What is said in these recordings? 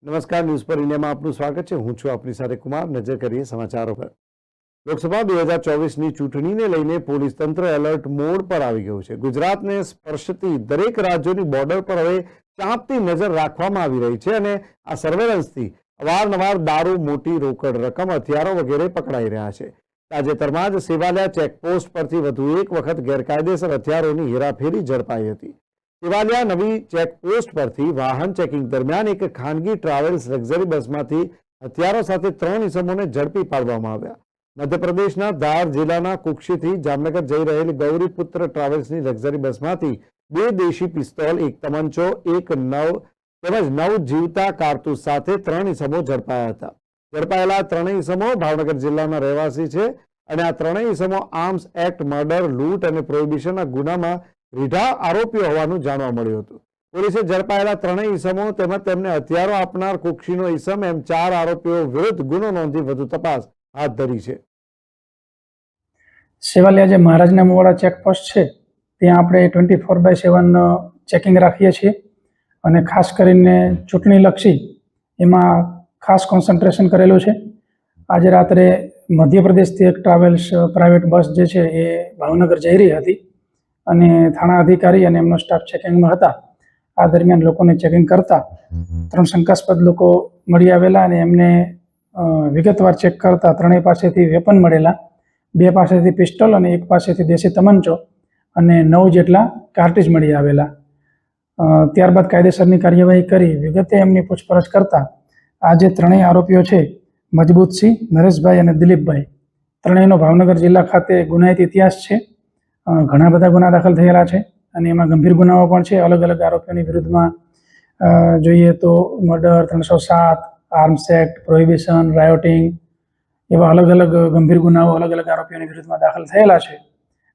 નમસ્કાર, ન્યૂઝ પર ઇન્ડિયામાં આપનું સ્વાગત છે। હું છું આપની સાથે કુમાર। નજર કરીએ સમાચારો પર। લોકસભા 2024ની ચૂંટણીને લઈને પોલીસ તંત્ર એલર્ટ મોડ પર આવી ગયું છે। ગુજરાતને સ્પર્શતી દરેક રાજ્યોની બોર્ડર પર હવે ચાંપતી નજર રાખવામાં આવી રહી છે અને આ સર્વેલન્સથી અવારનવાર દારૂ, મોટી રોકડ રકમ, હથિયારો વગેરે પકડાઈ રહ્યા છે। તાજેતરમાં જ સેવાલિયા ચેકપોસ્ટ પરથી વધુ એક વખત ગેરકાયદેસર હથિયારોની હેરાફેરી ઝડપાઈ હતી। સેવાલિયા નવી ચેકપોસ્ટ પરથી વાહન ચેકિંગ દરમિયાન એક ખાનગી ટ્રાવેલ્સ લક્ઝરી બસમાંથી હથિયારો સાથે 3 ઇસમોને ઝડપી પાડવામાં આવ્યા। મધ્યપ્રદેશના ધાર જિલ્લાના કુક્ષીથી જામનગર જઈ રહેલી ગૌરીપુત્ર ટ્રાવેલ્સની લક્ઝરી બસમાંથી 2 દેશી પિસ્તોલ, 1 તમંચો, 9 જીવતા કારતૂસ સાથે 3 ઇસમો ઝડપાયા હતા। ઝડપાયેલા 3 ઇસમો ભાવનગર જિલ્લાના રહેવાસી છે અને આ 3 ઇસમો આર્મ્સ એક્ટ, મર્ડર, લૂંટ અને પ્રોહિબિશનના ગુનામાં રીઢા આરોપીઓ હોવાનું જાણવા મળ્યું હતું। પોલીસે ઝડપાયેલા 3 ઇસમો તેમજ તેમને હથિયારો આપનાર કુક્ષીનો ઇસમ એમ 4 આરોપીઓ વિરુદ્ધ ગુનો નોંધી વધુ તપાસ હાથ ધરી છે। સેવાલિયા જે મહારાજના મુવાડા ચેકપોસ્ટ છે ત્યાં આપણે 24/7 ચેકિંગ રાખીએ છીએ અને ખાસ કરીને ચૂંટણીલક્ષી એમાં ખાસ કોન્સન્ટ્રેશન કરેલું છે। આજે રાત્રે મધ્યપ્રદેશથી એક ટ્રાવેલ્સ પ્રાઇવેટ બસ જે છે એ ભાવનગર જઈ રહી હતી અને થાણા અધિકારી અને એમનો સ્ટાફ ચેકિંગમાં હતા। આ દરમિયાન લોકોને ચેકિંગ કરતા 3 શંકાસ્પદ લોકો મળી આવેલા અને એમને વિગતવાર ચેક કરતા 3 પાસેથી વેપન મળેલા, 2 પાસેથી પિસ્ટલ અને 1 પાસેથી દેશી તમંચો અને 9 જેટલા કાર્ટ્રીજ મળી આવેલા। ત્યારબાદ કાયદેસરની કાર્યવાહી કરી વિગતે એમની પૂછપરછ કરતા આ જે 3 આરોપીઓ છે, મજબૂતસિંહ, નરેશભાઈ અને દિલીપભાઈ, 3નો ભાવનગર જિલ્લા ખાતે ગુનાહિત ઇતિહાસ છે। ઘણા બધા ગુના દાખલ થયેલા છે અને એમાં ગંભીર ગુનાઓ પણ છે। અલગ અલગ આરોપીઓની વિરુદ્ધમાં જોઈએ તો murder, 307, arms act, prohibition, rioting એવા અલગ અલગ ગંભીર ગુનાઓ અલગ અલગ આરોપીઓની વિરુદ્ધમાં દાખલ થયેલા છે।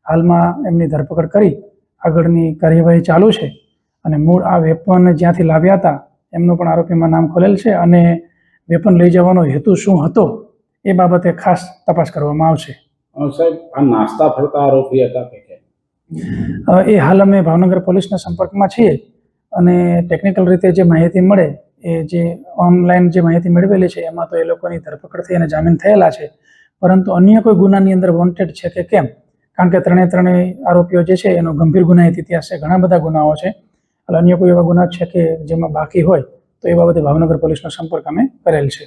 હાલમાં એમની ધરપકડ કરી આગળની કાર્યવાહી ચાલુ છે અને મૂળ આ વેપન જ્યાંથી લાવ્યા હતા એમનું પણ આરોપીમાં નામ ખોલેલ છે અને વેપન લઈ જવાનો હેતુ શું હતો એ બાબતે ખાસ તપાસ કરવામાં આવશે। સાહેબ, આ નાસ્તા ફરતા આરોપી હતા કે એ હાલ અમે ભાવનગર પોલીસના સંપર્કમાં છીએ અને ટેકનિકલ રીતે જે માહિતી મળે એ જે ઓનલાઈન જે માહિતી મેળવેલી છે એમાં તો એ લોકોની ધરપકડ થઈ અને જામીન થયેલા છે, પરંતુ અન્ય કોઈ ગુનાની અંદર વોન્ટેડ છે કે કેમ, કારણ કે 3 આરોપીઓ જે છે એનો ગંભીર ગુનાહિત ઇતિહાસ છે, ઘણા બધા ગુનાઓ છે, એટલે અન્ય કોઈ એવા ગુના છે કે જેમાં બાકી હોય તો એ બાબતે ભાવનગર પોલીસનો સંપર્ક અમે કરેલ છે।